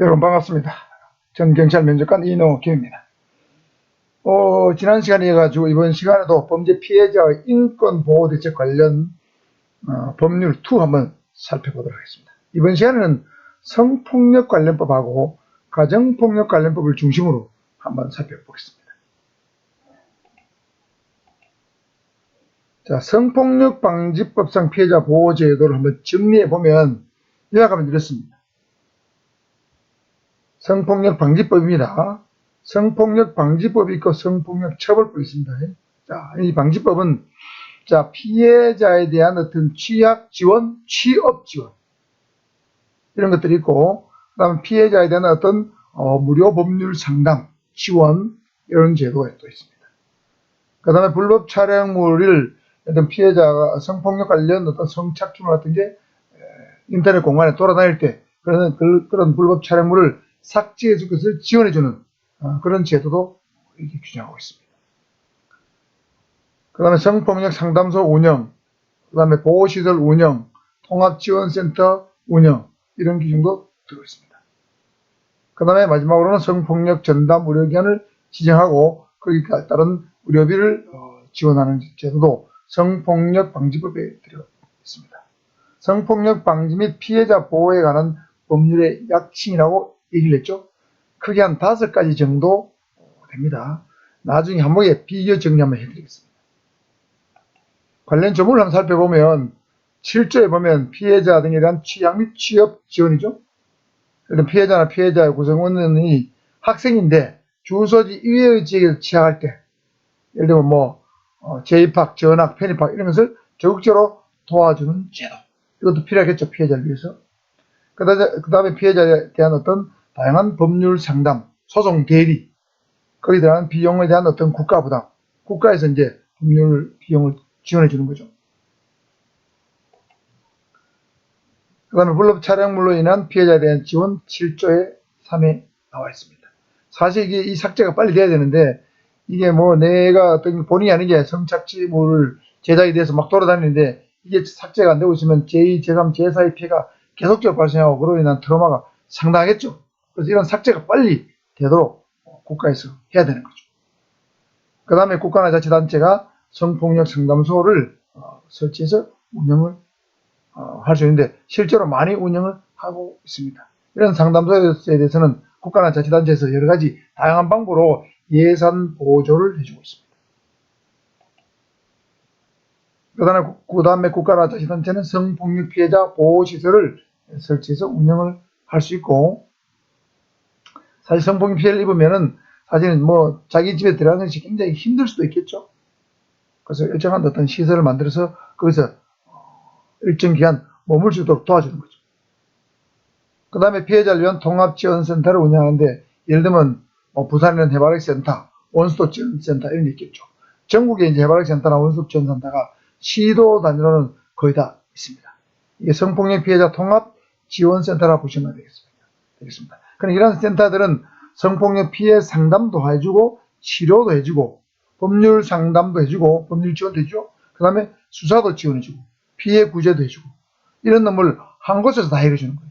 여러분 반갑습니다. 전 경찰 면접관 이노경입니다. 지난 시간에 이어가지고 이번 시간에도 범죄 피해자의 인권보호대책 관련 법률 2 한번 살펴보도록 하겠습니다. 이번 시간에는 성폭력 관련법하고 가정폭력 관련법을 중심으로 한번 살펴보겠습니다. 자, 성폭력방지법상 피해자 보호제도를 한번 정리해보면 요약하면 이렇습니다. 성폭력방지법입니다. 성폭력방지법이 있고 성폭력처벌법이 있습니다. 자, 이 방지법은 자, 피해자에 대한 어떤 취약 지원, 취업 지원 이런 것들이 있고, 그 다음에 피해자에 대한 어떤 무료 법률 상담, 지원 이런 제도가 또 있습니다. 그 다음에 불법 촬영물을 어떤 피해자가 성폭력 관련 어떤 성착취물 같은 게 인터넷 공간에 돌아다닐 때 그런 불법 촬영물을 삭제해 줄 것을 지원해주는 그런 제도도 이렇게 규정하고 있습니다. 그 다음에 성폭력 상담소 운영, 그 다음에 보호시설 운영, 통합지원센터 운영 이런 기준도 들어있습니다. 그 다음에 마지막으로는 성폭력 전담 의료기관을 지정하고 거기에 따른 의료비를 지원하는 제도도 성폭력방지법에 들어 있습니다. 성폭력 방지 및 피해자 보호에 관한 법률의 약칭이라고 얘기를 했죠. 크게 한 5가지 정도 됩니다. 나중에 한목에 비교 정리 한번 해드리겠습니다. 관련 조문을 한번 살펴보면 7조에 보면 피해자 등에 대한 취약 및 취업 지원이죠. 피해자나 피해자의 구성원이 학생인데 주소지 이외의 지역에서 취약할 때, 예를 들면 재입학, 전학, 편입학 이런 것을 적극적으로 도와주는 제도. 이것도 필요하겠죠, 피해자를 위해서. 그 다음에 피해자에 대한 어떤 다양한 법률 상담, 소송 대리, 거기에 대한 비용에 대한 어떤 국가 부담, 국가에서 이제 법률 비용을 지원해 주는 거죠. 그 다음에 불법 촬영물로 인한 피해자에 대한 지원 7조의 3에 나와 있습니다. 사실 이게 이 삭제가 빨리 돼야 되는데, 이게 내가 어떤 본인이 아닌 게 성착취물을 제작에 대해서 막 돌아다니는데 이게 삭제가 안 되고 있으면 제2, 제3, 제4의 피해가 계속적으로 발생하고 그로 인한 트라우마가 상당하겠죠. 그래서 이런 삭제가 빨리 되도록 국가에서 해야 되는 거죠. 그 다음에 국가나 자치단체가 성폭력 상담소를 설치해서 운영을 할 수 있는데 실제로 많이 운영을 하고 있습니다. 이런 상담소에 대해서는 국가나 자치단체에서 여러 가지 다양한 방법으로 예산 보조를 해주고 있습니다. 그 다음에 국가나 자치단체는 성폭력 피해자 보호시설을 설치해서 운영을 할 수 있고, 사실 성폭력 피해를 입으면은 사실은 자기 집에 들어가는 것이 굉장히 힘들 수도 있겠죠. 그래서 일정한 어떤 시설을 만들어서 거기서 일정 기간 머물 수 있도록 도와주는 거죠. 그 다음에 피해자를 위한 통합지원센터를 운영하는데, 예를 들면 부산에는 해바라기센터, 원스톱 지원센터 이런 게 있겠죠. 전국에 이제 해바라기센터나 원스톱 지원센터가 시도 단위로는 거의 다 있습니다. 이게 성폭력 피해자 통합지원센터라고 보시면 되겠습니다. 그럼 이런 센터들은 성폭력 피해 상담도 해주고, 치료도 해주고, 법률 상담도 해주고, 법률 지원도 해주고, 그 다음에 수사도 지원해주고, 피해 구제도 해주고, 이런 놈을 한 곳에서 다 해주는 거예요.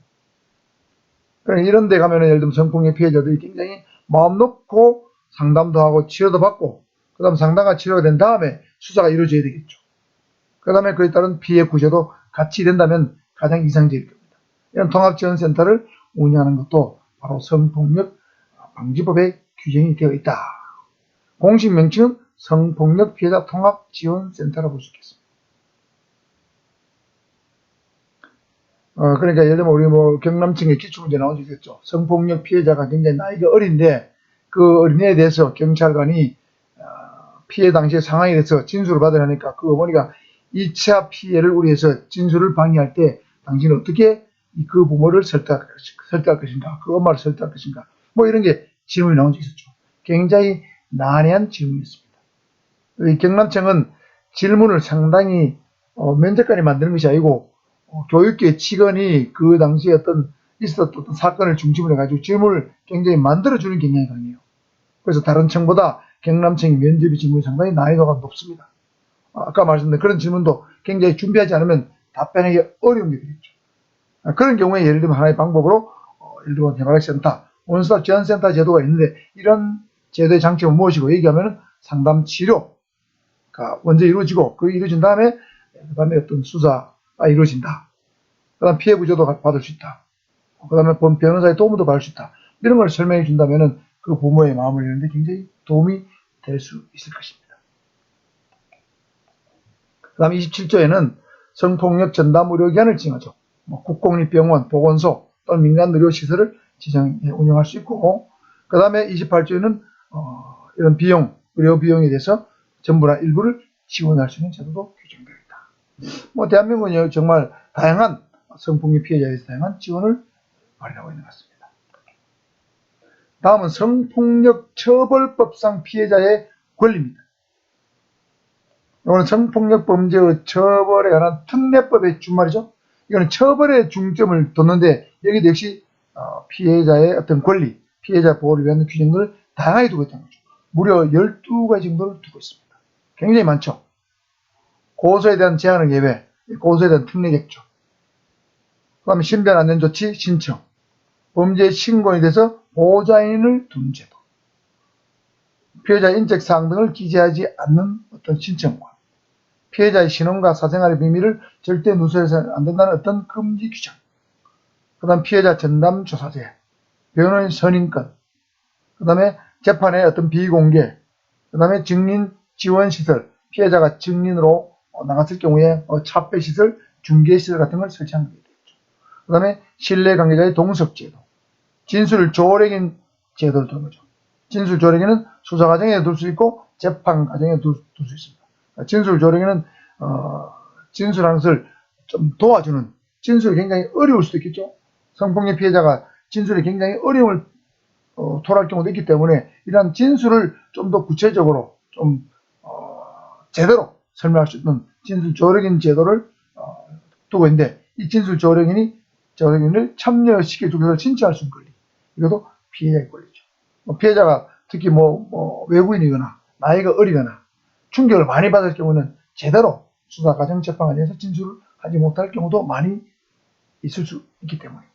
그러니까 이런 데 가면은 예를 들면 성폭력 피해자들이 굉장히 마음 놓고 상담도 하고 치료도 받고, 그 다음 상담과 치료가 된 다음에 수사가 이루어져야 되겠죠. 그 다음에 그에 따른 피해 구제도 같이 된다면 가장 이상적일 겁니다. 이런 통합지원센터를 운영하는 것도 바로 성폭력 방지법에 규정이 되어 있다. 공식 명칭은 성폭력 피해자 통합지원센터라고 볼 수 있겠습니다. 그러니까 예를 들면 우리 경남청에 기출문제 나온 적 있었죠. 성폭력 피해자가 굉장히 나이가 어린데 그 어린애에 대해서 경찰관이 피해 당시의 상황에 대해서 진술을 받으려니까 그 어머니가 2차 피해를 우려해서 진술을 방해할 때 당신은 어떻게 그 부모를 설득할 것인가, 그 엄마를 설득할 것인가, 이런 게 질문이 나온 적이 있었죠. 굉장히 난해한 질문이었습니다. 경남청은 질문을 상당히 면접관이 만드는 것이 아니고 교육계 직원이 그 당시에 있었던 사건을 중심으로 해가지고 질문을 굉장히 만들어주는 경향이 강해요. 그래서 다른 청보다 경남청의 면접의 질문이 상당히 난이도가 높습니다. 아까 말씀드린 그런 질문도 굉장히 준비하지 않으면 답변하기 어려운 게 되겠죠. 그런 경우에 예를 들면 하나의 방법으로 예를 들어 해바라기센터, 원스톱 지원센터 제도가 있는데 이런 제도의 장점은 무엇이고 얘기하면 상담 치료가 먼저 이루어지고 그 이루어진 다음에 그다음에 어떤 수사가 이루어진다. 그다음 피해 구조도 받을 수 있다. 그다음에 변호사의 도움도 받을 수 있다. 이런 걸 설명해 준다면은 그 부모의 마음을 여는데 굉장히 도움이 될 수 있을 것입니다. 그다음 27조에는 성폭력 전담 의료기관을 지정하죠. 국공립병원, 보건소 또는 민간 의료시설을 지정해 운영할 수 있고, 그 다음에 28조에는 이런 비용, 의료 비용에 대해서 전부나 일부를 지원할 수 있는 제도도 규정되어 있다. 대한민국은 정말 다양한 성폭력 피해자에 대해서 다양한 지원을 마련하고 있는 것 같습니다. 다음은 성폭력 처벌법상 피해자의 권리입니다. 이거는 성폭력 범죄의 처벌에 관한 특례법의 준말이죠. 이거는 처벌에 중점을 뒀는데 여기도 역시 피해자의 어떤 권리, 피해자 보호를 위한 규정들을 다양하게 두고 있다는 거죠. 무려 12가지 정도를 두고 있습니다. 굉장히 많죠. 고소에 대한 제한을 예외, 고소에 대한 특례 객조, 그 다음에 신변 안전조치 신청, 범죄 신고에 대해서 보호자인을 둔 제도, 피해자 인적사항 등을 기재하지 않는 어떤 신청권, 피해자의 신원과 사생활의 비밀을 절대 누설해서는 안 된다는 어떤 금지 규정, 그 다음 피해자 전담 조사제, 변호인 선임권, 그 다음에 재판의 어떤 비공개, 그 다음에 증인 지원 시설, 피해자가 증인으로 나갔을 경우에 차폐 시설, 중개 시설 같은 걸 설치하는 게 되겠죠. 그 다음에 신뢰 관계자의 동석 제도, 진술 조력인 제도를 두는 거죠. 진술 조력인은 수사 과정에 둘 수 있고 재판 과정에 둘 수 있습니다. 진술 조력인은 진술하는 것을 좀 도와주는, 진술이 굉장히 어려울 수도 있겠죠. 성폭력 피해자가 진술에 굉장히 어려움을 토할 경우도 있기 때문에 이러한 진술을 좀 더 구체적으로 좀 제대로 설명할 수 있는 진술 조력인 제도를 두고 있는데, 이 진술 조력인을 참여시켜주기 위해서 신청할 수 있는 권리, 이것도 피해자의 권리죠. 피해자가 특히 외부인이거나 나이가 어리거나 충격을 많이 받을 경우는 제대로 수사 과정 재판 과정에서 진술을 하지 못할 경우도 많이 있을 수 있기 때문입니다.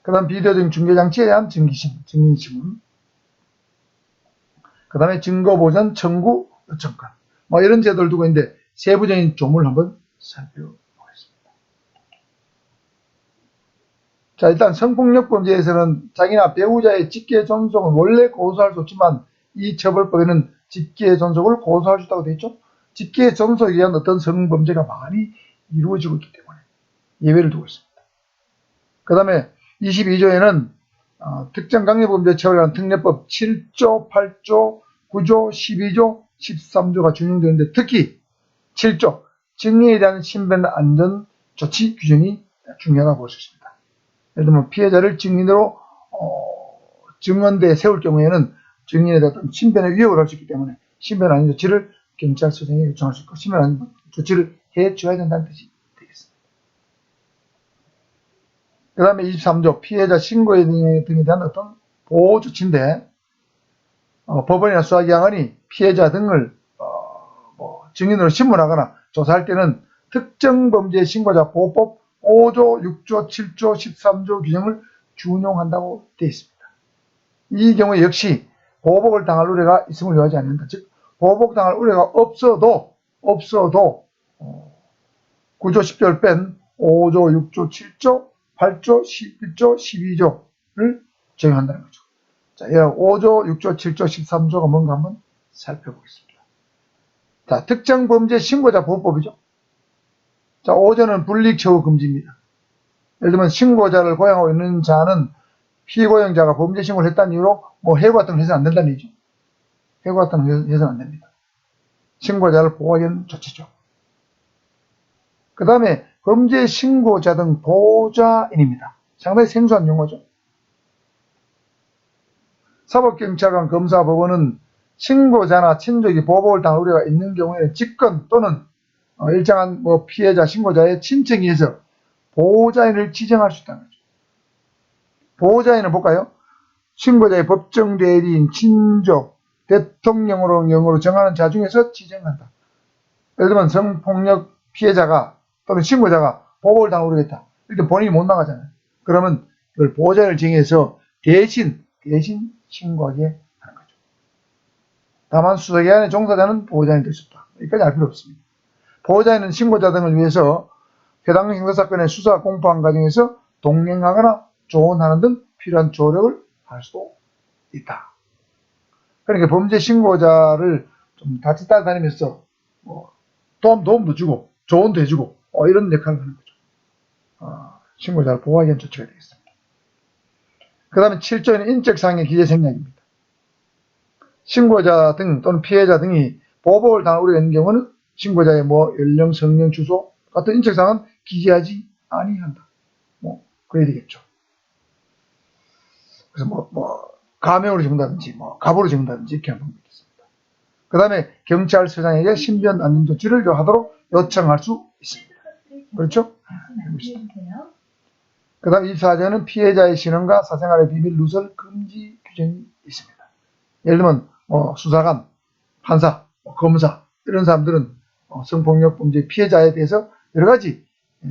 그 다음 비대등 중개장치에 대한 증인신문, 그 다음에 증거보전 청구 요청권, 이런 제도를 두고 있는데 세부적인 조문을 한번 살펴보겠습니다. 자, 일단 성폭력 범죄에서는 자기나 배우자의 직계 존속은 원래 고소할 수 없지만 이 처벌법에는 직계 존속을 고소할 수 있다고 되어 있죠. 직계 존속에 의한 어떤 성범죄가 많이 이루어지고 있기 때문에 예외를 두고 있습니다. 그 다음에 22조에는 특정 강력범죄 처벌에 관한 특례법 7조, 8조, 9조, 12조, 13조가 준용되는데 특히 7조, 증인에 대한 신변 안전 조치 규정이 중요하다고 볼 수 있습니다. 예를 들면 피해자를 증인으로 증언대에 세울 경우에는 증인에 대한 신변에 위협을 할 수 있기 때문에 신변 안전 조치를 경찰서장에 요청할 수 있고 신변 안전 조치를 해줘야 된다는 뜻이 되겠습니다. 그 다음에 23조 피해자 신고에 등에 대한 어떤 보호 조치인데 법원이나 수사기관이 피해자 등을 증인으로 신문하거나 조사할 때는 특정 범죄 신고자 보호법 5조, 6조, 7조, 13조 규정을 준용한다고 되어 있습니다. 이 경우에 역시 보복을 당할 우려가 있음을 요하지 않는다. 즉 보복 당할 우려가 없어도 9조, 10조를 뺀 5조, 6조, 7조, 8조, 11조, 12조를 적용한다는 거죠. 자, 5조, 6조, 7조, 13조가 뭔가 한번 살펴보겠습니다. 자, 특정 범죄 신고자 보호법이죠. 자, 5조는 불이익처우 금지입니다. 예를 들면 신고자를 고용하고 있는 자는 피고용자가 범죄 신고를 했다는 이유로 해고 같은 걸 해서는 안 된다는 얘기죠. 해고 같은 걸 해서는 안 됩니다. 신고자를 보호하기 위한 조치죠. 그 다음에 범죄 신고자 등 보호자인입니다. 상당히 생소한 용어죠. 사법경찰관, 검사, 법원은 신고자나 친족이 보복을 당할 우려가 있는 경우에는 직권 또는 일정한 피해자, 신고자의 친척에 의해서 보호자인을 지정할 수 있다는 거죠. 보호자인을 볼까요? 신고자의 법정 대리인, 친족, 대통령으로 정하는 자 중에서 지정한다. 예를 들면 성폭력 피해자가 또는 신고자가 보복을 당하고 그러겠다. 일단 본인이 못 나가잖아요. 그러면 그걸 보호자를 정해서 대신 신고하게 하는 거죠. 다만 수사기관의 종사자는 보호자인 될 수 없다. 여기까지 알 필요 없습니다. 보호자는 신고자 등을 위해서 해당 형사사건의 수사 공포한 과정에서 동행하거나 조언하는 등 필요한 조력을 할 수도 있다. 그러니까 범죄 신고자를 좀 같이 따라다니면서 도움도 주고 조언도 해주고 이런 역할을 하는 거죠. 신고자를 보호하기 위한 조치가 되겠습니다. 그 다음에 7조에는 인적사항의 기재 생략입니다. 신고자 등 또는 피해자 등이 보복을 당할 우려가 있는 경우는 신고자의 연령, 성명, 주소 같은 인적사항은 기재하지 아니한다. 그래야 되겠죠. 그래서 가명으로 적는다든지 가부로 적는다든지 이렇게 하는 방법이 있습니다. 그 다음에 경찰서장에게 신변 안전 조치를 하도록 요청할 수 있습니다. 그렇죠? 그 다음 24조에는 피해자의 신원과 사생활의 비밀 누설 금지 규정이 있습니다. 예를 들면 수사관, 판사, 검사 이런 사람들은 성폭력 범죄 피해자에 대해서 여러 가지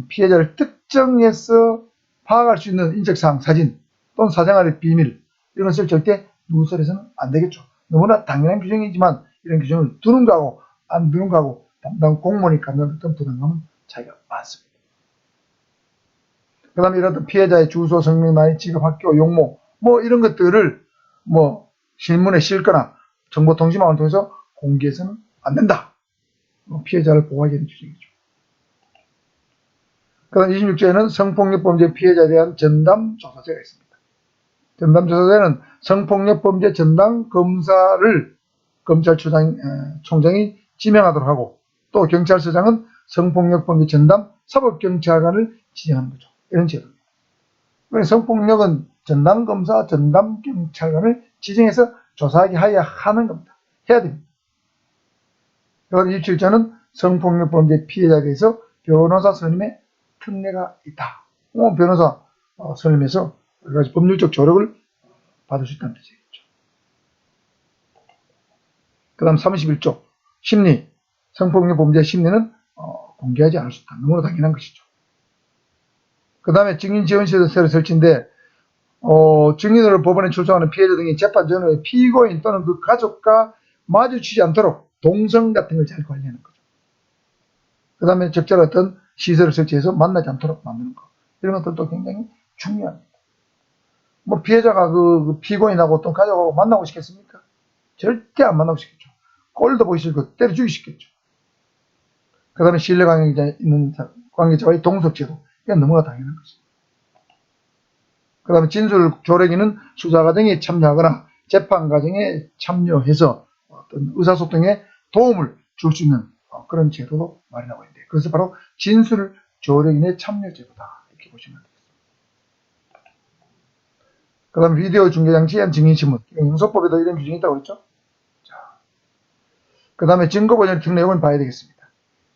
피해자를 특정해서 파악할 수 있는 인적사항, 사진 또는 사생활의 비밀 이런 것을 절대 누설해서는 안 되겠죠. 너무나 당연한 규정이지만 이런 규정을 두는 거하고 안 두는 거하고 담당 공무원이 갖는 어떤 부담감은 차이가 많습니다. 그 다음에 이런 피해자의 주소, 성명, 나이, 직업, 학교, 용모 이런 것들을 신문에 실거나 정보통신망을 통해서 공개해서는 안 된다. 피해자를 보호하기 위한 규정이죠. 그 다음 26조에는 성폭력범죄 피해자에 대한 전담조사제가 있습니다. 전담조사제는 성폭력범죄 전담 검사를 검찰총장이 지명하도록 하고 또 경찰서장은 성폭력범죄 전담 사법경찰관을 지정하는 거죠. 이런 제도입니다. 성폭력은 전담검사, 전담경찰관을 지정해서 조사하게 하는 겁니다. 해야 됩니다. 그리고 27조는 성폭력범죄 피해자에 대해서 변호사 선임의 특례가 있다. 변호사 선임해서 여러 가지 법률적 조력을 받을 수 있다는 뜻이겠죠. 그 다음 31조 심리, 성폭력 범죄 심리는 공개하지 않을 수 있다. 너무나 당연한 것이죠. 그 다음에 증인지원실을 새로 설치인데 증인으로 법원에 출석하는 피해자 등이 재판 전후에 피고인 또는 그 가족과 마주치지 않도록 동선 같은 걸 잘 관리하는 거죠. 그 다음에 적절한 어떤 시설을 설치해서 만나지 않도록 만드는 거. 이런 것들도 굉장히 중요합니다. 피해자가 그 피고인하고 어떤 가족하고 만나고 싶겠습니까? 절대 안 만나고 싶겠죠. 꼴도 보기 싫고 때려 죽이고 싶겠죠. 그 다음에 신뢰 관계자 있는 관계자와의 동석제도. 이건 너무나 당연한 것입니다. 그 다음에 진술 조력인은 수사 과정에 참여하거나 재판 과정에 참여해서 어떤 의사소통에 도움을 줄 수 있는 그런 제도도 마련하고 있는데 그래서 바로 진술 조력인의 참여 제도다 이렇게 보시면 되겠습니다. 그 다음에 비디오 중계장치에 의한 증인신문 형사법에도 이런 규정이 있다고 그랬죠. 그 다음에 증거보전 특례 내용을 봐야 되겠습니다.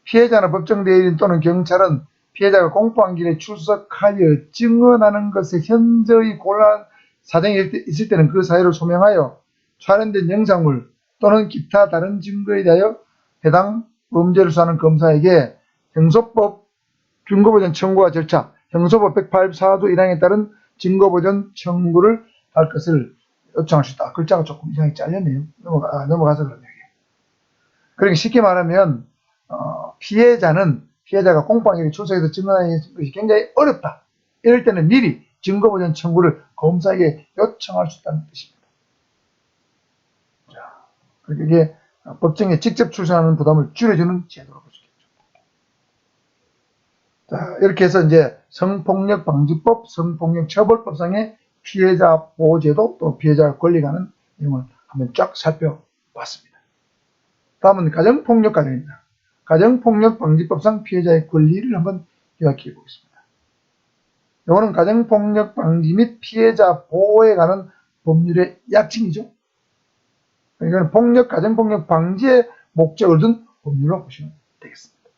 피해자나 법정 대리인 또는 경찰은 피해자가 공포한 길에 출석하여 증언하는 것에 현저히 곤란한 사정이 있을 때는 그 사유를 소명하여 촬영된 영상물 또는 기타 다른 증거에 대하여 해당 범죄를 수사하는 검사에게 형소법 증거보전 청구와 절차, 형소법 184조 1항에 따른 증거보전 청구를 할 것을 요청할 수 있다. 글자가 조금 이상하게 잘렸네요. 넘어가서 그러네요. 그러니까 쉽게 말하면 피해자가 공포한 길에 출석해서 증언하는 것이 굉장히 어렵다. 이럴 때는 미리 증거보전 청구를 검사에게 요청할 수 있다는 뜻입니다. 자, 이게 법정에 직접 출석하는 부담을 줄여주는 제도라고 볼 수 있겠죠. 자, 이렇게 해서 이제 성폭력방지법, 성폭력처벌법상의 피해자 보호제도 또 피해자 권리가는 내용을 한번 쫙 살펴봤습니다. 다음은 가정폭력 관련입니다. 가정폭력방지법상 피해자의 권리를 한번 요약해 보겠습니다. 이거는 가정폭력 방지 및 피해자 보호에 관한 법률의 약칭이죠. 이건 가정폭력 방지의 목적을 둔 법률로 보시면 되겠습니다.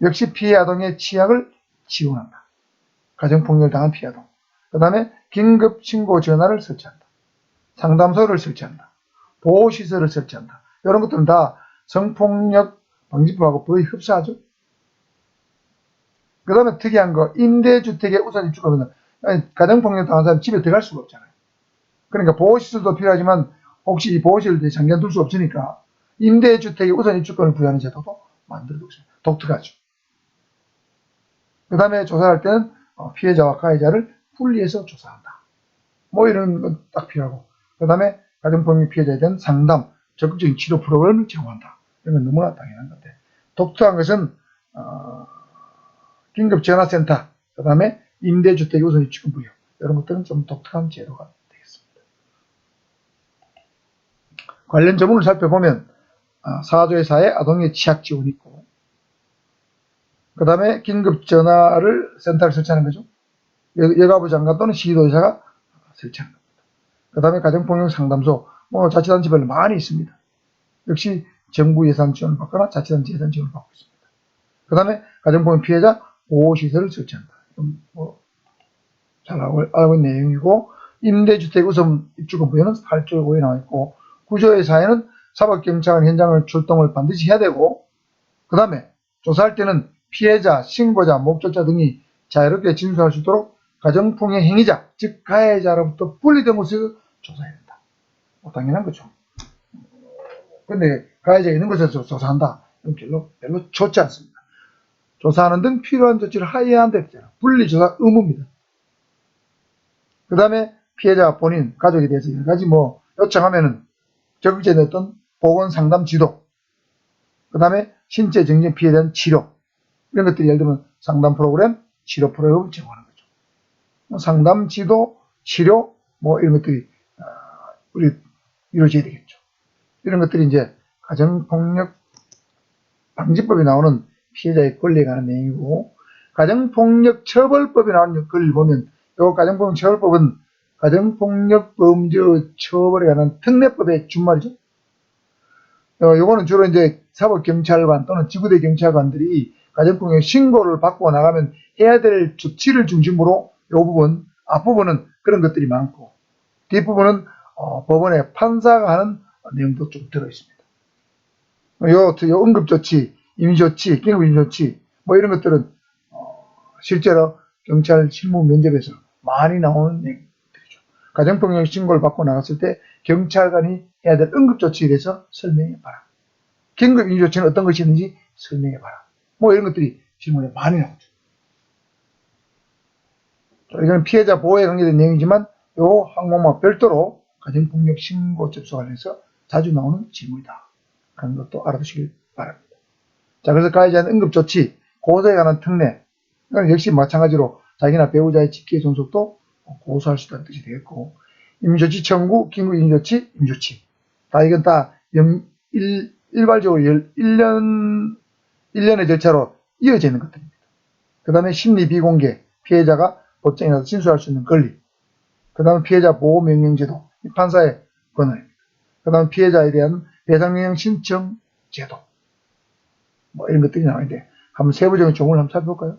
역시 피해 아동의 취약을 지원한다. 가정폭력을 당한 피해 아동. 그 다음에 긴급신고 전화를 설치한다. 상담소를 설치한다. 보호시설을 설치한다. 이런 것들은 다 성폭력 방지법하고 거의 흡사하죠. 그 다음에 특이한 거, 임대주택에 우선 입주하면 가정폭력 당한 사람 집에 들어갈 수가 없잖아요. 그러니까 보호시설도 필요하지만 혹시 이 보호시설을 장기간 둘 수 없으니까 임대주택에 우선 입주권을 부여하는 제도도 만들어두고 있습니다. 독특하죠. 그 다음에 조사할 때는 피해자와 가해자를 분리해서 조사한다. 뭐 이런 건 딱 필요하고, 그 다음에 가정폭력 피해자에 대한 상담, 적극적인 치료 프로그램을 제공한다. 이런 건 너무나 당연한 건데, 독특한 것은 긴급전화센터, 그 다음에 임대주택 우선 입주권 부여, 이런 것들은 좀 독특한 제도가 되겠습니다. 관련 조문을 살펴보면 사조의 사회 아동의 취약 지원이 있고, 그 다음에 긴급전화를 센터를 설치하는 거죠. 여가부 장관 또는 시도의사가 설치하는 겁니다. 그 다음에 가정폭력 상담소, 자치단체별로 많이 있습니다. 역시 정부 예산 지원을 받거나 자치단체 예산 지원을 받고 있습니다. 그 다음에 가정폭력 피해자 보호시설을 설치한다. 잘 알고 있는 내용이고, 임대주택 우선 입주권 부여는 8조 5에 나와 있고, 구조의 사회는 사법경찰관 현장을 출동을 반드시 해야 되고, 그 다음에 조사할 때는 피해자, 신고자, 목격자 등이 자유롭게 진술할 수 있도록 가정폭력 행위자, 즉 가해자로부터 분리된 곳에서 조사해야 된다. 당연한 거죠. 근데 가해자가 있는 곳에서 조사한다. 이건 별로 좋지 않습니다. 조사하는 등 필요한 조치를 하여야 한다 했잖아요. 분리조사 의무입니다. 그 다음에 피해자 본인, 가족에 대해서 여러 가지 요청하면은 적극적인 어떤 보건 상담 지도, 그 다음에 신체 정신 피해에 대한 치료, 이런 것들이 예를 들면 상담 프로그램, 치료 프로그램을 제공하는 거죠. 상담, 지도, 치료, 이런 것들이 우리 이루어져야 되겠죠. 이런 것들이 이제 가정폭력 방지법에 나오는 피해자의 권리에 관한 내용이고, 가정폭력 처벌법에 나오는 권리를 보면, 이 가정폭력 처벌법은 가정폭력 범죄 처벌에 관한 특례법의 준말이죠. 요거는 주로 이제 사법경찰관 또는 지구대 경찰관들이 가정폭력 신고를 받고 나가면 해야 될 조치를 중심으로 요 부분, 앞부분은 그런 것들이 많고, 뒷부분은 법원의 판사가 하는 내용도 좀 들어있습니다. 요 응급조치, 임시조치, 긴급임시조치, 이런 것들은 실제로 경찰 실무 면접에서 많이 나오는 내용들이죠. 가정폭력 신고를 받고 나갔을 때 경찰관이 해야 될 응급조치에 대해서 설명해봐라. 긴급임시조치는 어떤 것이 있는지 설명해봐라. 이런 것들이 질문에 많이 나오죠. 이건 피해자 보호에 관계된 내용이지만 요 항목만 별도로 가정폭력 신고 접수 관련해서 자주 나오는 질문이다. 하는 것도 알아두시길 바랍니다. 자, 그래서 가해자는 응급조치, 고소에 관한 특례, 이건 역시 마찬가지로 자기나 배우자의 직계 존속도 고소할 수 있다는 뜻이 되겠고, 임시조치 청구, 긴급임시조치, 임시조치. 이건 다 일괄적으로 1년의 절차로 이어져 있는 것들입니다. 그 다음에 심리 비공개, 피해자가 법정에 나서 진술할 수 있는 권리. 그 다음에 피해자 보호명령제도, 판사의 권한입니다. 그 다음에 피해자에 대한 배상명령 신청 제도. 이런 것들이 나오는데, 한번 세부적인 조문을 한번 살펴볼까요?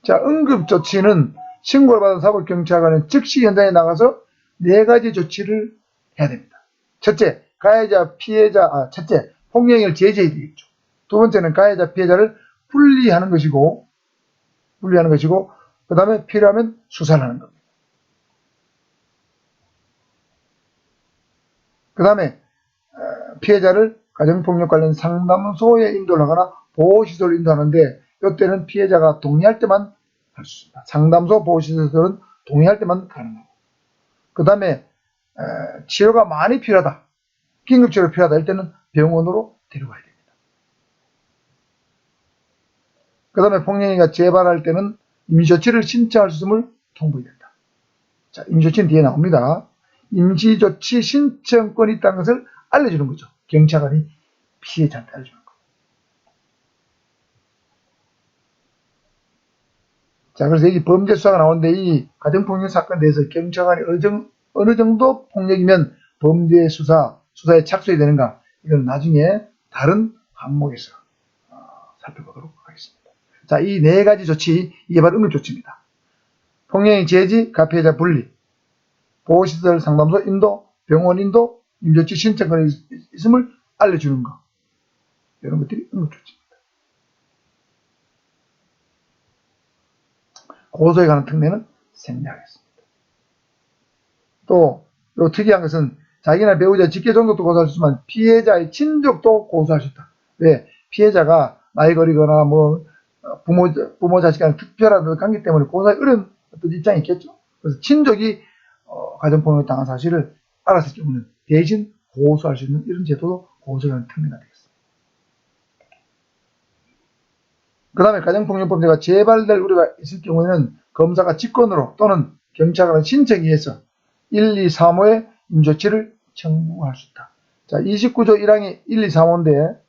자, 응급조치는 신고를 받은 사법경찰관은 즉시 현장에 나가서 4가지 조치를 해야 됩니다. 첫째, 가해자, 피해자, 첫째, 폭력을 제재해야 되겠죠. 두 번째는 가해자, 피해자를 분리하는 것이고, 그 다음에 필요하면 수사를 하는 겁니다. 그 다음에 피해자를 가정폭력 관련 상담소에 인도를 하거나 보호시설을 인도하는데, 이때는 피해자가 동의할 때만 할 수 있습니다. 상담소 보호시설은 동의할 때만 가능하고, 그 다음에 치료가 많이 필요하다, 긴급치료 필요하다 할 때는 병원으로 데려가야 됩니다. 그 다음에 폭력행위가 재발할 때는 임시조치를 신청할 수 있음을 통보해야 된다. 자, 임시조치는 뒤에 나옵니다. 임시조치 신청권이 있다는 것을 알려주는 거죠. 경찰관이 피해자한테 알려주는 거. 자, 그래서 여기 범죄 수사가 나오는데, 이 가정폭력 사건에 대해서 경찰관이 어느 정도 폭력이면 범죄 수사에 착수해야 되는가, 이건 나중에 다른 항목에서 살펴보도록 하겠습니다. 자, 이 4가지 조치, 이게 바로 응급조치입니다. 폭력행 제지, 가피해자 분리, 보호시설 상담소 인도, 병원 인도, 임조치 신청권이 있음을 알려주는 것, 이런 것들이 응급조치입니다. 고소에 관한 특례는 생략했습니다. 또 요 특이한 것은 자기나 배우자 직계 종족도 고소할 수 있지만 피해자의 친족도 고소할 수 있다. 왜? 피해자가 나이 거리거나 뭐 부모 자식 간의 특별한 관계 때문에 고소하기 어려운 어떤 입장이 있겠죠. 그래서 친족이 가정폭력 당한 사실을 알았을 경우는 대신 고소할 수 있는 이런 제도도 고소에 관한 특례가 되겠습니다. 그 다음에 가정폭력범죄가 재발될 우려가 있을 경우에는 검사가 직권으로 또는 경찰관 신청에 의해서 1, 2, 3호의 임조치를 청구할 수 있다. 자, 29조 1항이 1, 2, 3호인데,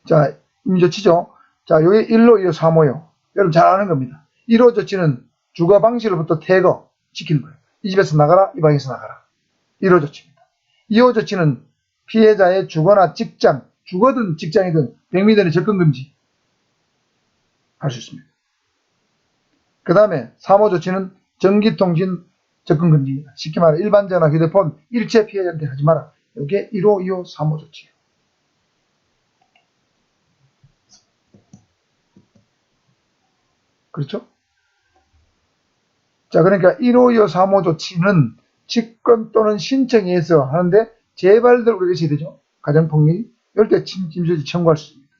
자, 임조치죠. 자, 요게 1호, 2호, 3호요. 여러분 잘 아는 겁니다. 1호 조치는 주거 방식으로부터 퇴거, 시키는 거예요. 이 집에서 나가라, 이 방에서 나가라. 1호 조치입니다. 2호 조치는 피해자의 주거나 직장, 주거든 직장이든 백미전의 접근 금지 할 수 있습니다. 그 다음에 3호 조치는 전기통신 접근 금지입니다. 쉽게 말해 일반 전화, 휴대폰 일체 피해자한테 하지 마라. 이게 1호, 2호, 3호 조치예요. 그렇죠? 자, 그러니까 1호, 2호, 3호 조치는 직권 또는 신청에 의해서 하는데 재발될 우려가 있어야 되죠. 가정폭력이 이럴 때 임조치 청구할 수 있습니다.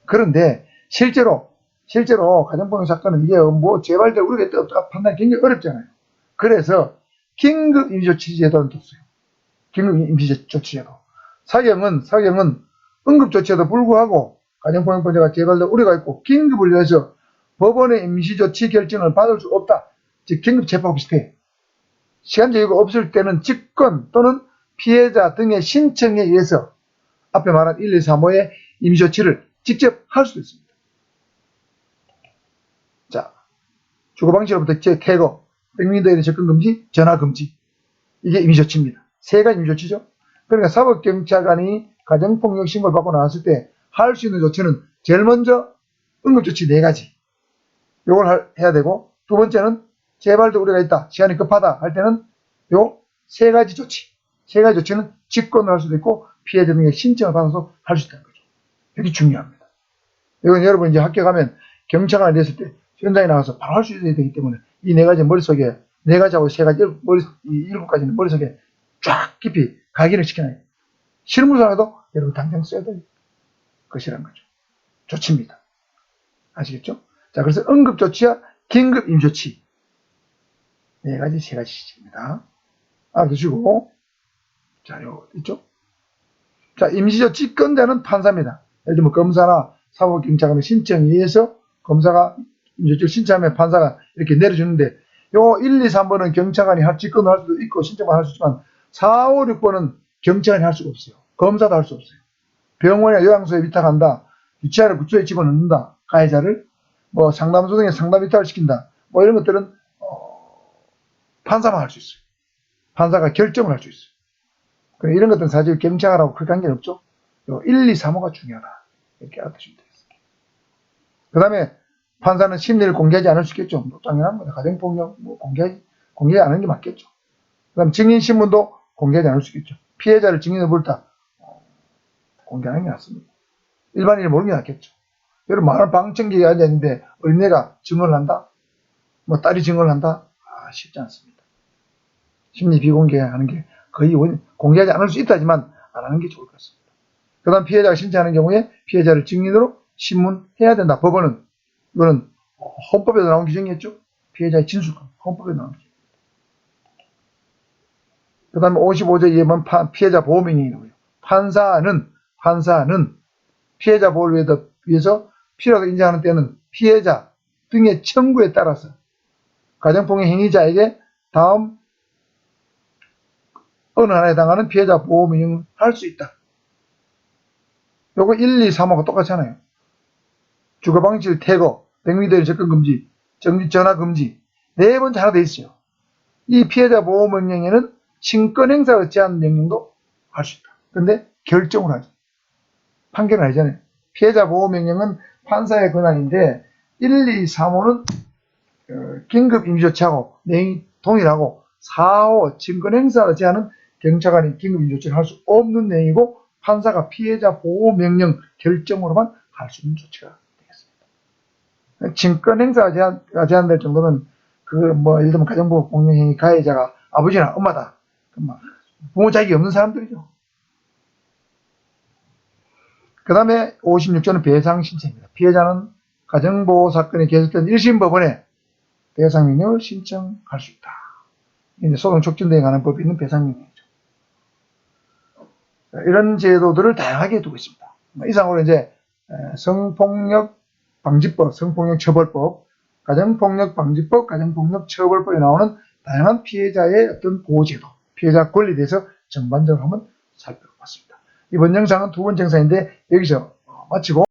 그런데 실제로 가정폭력 사건은 이게 뭐 재발될 우려가 있다 없다 판단이 굉장히 어렵잖아요. 그래서 긴급 임시조치 제도는 뒀어요. 긴급 임시조치 제도. 사경은 응급조치에도 불구하고 가정폭력범죄가 재발될 우려가 있고 긴급을 위해서 법원의 임시조치 결정을 받을 수 없다. 즉 긴급재판과 비슷해요. 시간 여유가 없을 때는 직권 또는 피해자 등의 신청에 의해서 앞에 말한 1, 2, 3호의 임시조치를 직접 할 수도 있습니다. 자, 주거방식으로부터 퇴거, 백미터의 접근금지, 전화금지. 이게 임시조치입니다. 세 가지 임시조치죠. 그러니까 사법경찰관이 가정폭력 신고를 받고 나왔을 때 할 수 있는 조치는 제일 먼저 응급조치 4가지. 요걸 해야 되고, 두 번째는 재발될 우려가 있다, 시간이 급하다 할 때는 요 3가지 조치. 3가지 조치는 직권을 할 수도 있고 피해자 등의 신청을 받아서 할 수 있다는 거죠. 이게 중요합니다. 이건 여러분 이제 학교 가면 경찰관이 됐을 때 현장에 나가서 바로 할 수 있어야 되기 때문에 이 4가지 머릿속에 4가지하고 3가지 이 7가지는 머릿속에 쫙 깊이 각인을 시켜놔요. 실무상에도 여러분 당장 써야 될 것이라는 거죠. 조치입니다. 아시겠죠? 자, 그래서 응급조치와 긴급 임조치 4가지, 3가지입니다. 알아두시고, 자, 요 있죠? 자, 임시조치 건자는 판사입니다. 예를 들면 검사나 사법경찰관의 신청에 의해서 검사가 임시조치를 신청하면 판사가 이렇게 내려주는데 요 1, 2, 3번은 경찰관이 직권을 할 수도 있고 신청을 할 수 있지만 4, 5, 6번은 경찰관이 할 수가 없어요. 검사도 할 수 없어요. 병원이나 요양소에 위탁한다. 유치원을 구조에 집어넣는다. 가해자를 뭐 상담소 등에 상담 위탁을 시킨다. 뭐 이런 것들은 판사만 할 수 있어요. 판사가 결정을 할 수 있어요. 이런 것들은 사실 경찰하고 그 관계는 없죠. 1, 2, 3호가 중요하다. 이렇게 알아두시면 되겠습니다. 그 다음에 판사는 심리를 공개하지 않을 수 있겠죠. 뭐 당연한 거다. 가정폭력 뭐 공개하지 않는 게 맞겠죠. 그 다음에 증인신문도 공개하지 않을 수 있겠죠. 피해자를 증인을 부르다 공개하는 게 낫습니다. 일반인이 모르는 게 낫겠죠. 여러분 많은 방청객이 앉아있는데 어린애가 증언을 한다? 뭐 딸이 증언을 한다? 쉽지 않습니다. 심리 비공개하는 게 거의 공개하지 않을 수 있다지만 안 하는 게 좋을 것 같습니다. 그 다음 피해자가 신청하는 경우에 피해자를 증인으로 신문해야 된다. 법원은 이거는 헌법에도 나온 규정이었죠. 피해자의 진술권 헌법에 나온 규정. 그 다음에 55조 2번 피해자 보호명령이라고요. 판사는 피해자 보호를 위해서 필요하다고 인정하는 때는 피해자 등의 청구에 따라서 가정폭력 행위자에게 다음 어느 하나에 해당하는 피해자 보호명령을 할 수 있다. 요거 1, 2, 3호가 똑같잖아요. 주거방식 퇴거, 백미터의 접근금지, 전화금지 4번째 하나 더 있어요. 이 피해자 보호명령에는 친권행사 제한 명령도 할 수 있다. 근데 결정을 하죠. 판결은 아니잖아요. 피해자 보호명령은 판사의 권한인데 1, 2, 3호는 긴급 임시조치하고 내용이 동일하고 4호 친권행사를 제한은 경찰관이 긴급 임시조치를 할 수 없는 내용이고 판사가 피해자 보호명령 결정으로만 할 수 있는 조치가 되겠습니다. 친권 행사가 제한될 정도면 예를 들면 가정부 공용행위 가해자가 아버지나 엄마다. 부모 자격이 없는 사람들이죠. 그 다음에 56조는 배상 신청입니다. 피해자는 가정보호 사건이 계속된 1심 법원에 배상 명령을 신청할 수 있다. 이제 소송 촉진대에 관한 법이 있는 배상 명령이죠. 이런 제도들을 다양하게 두고 있습니다. 이상으로 이제 성폭력 방지법, 성폭력 처벌법, 가정폭력 방지법, 가정폭력 처벌법에 나오는 다양한 피해자의 어떤 보호제도, 피해자 권리에 대해서 전반적으로 한번 살펴봤습니다. 이번 영상은 두 번째 영상인데 여기서 마치고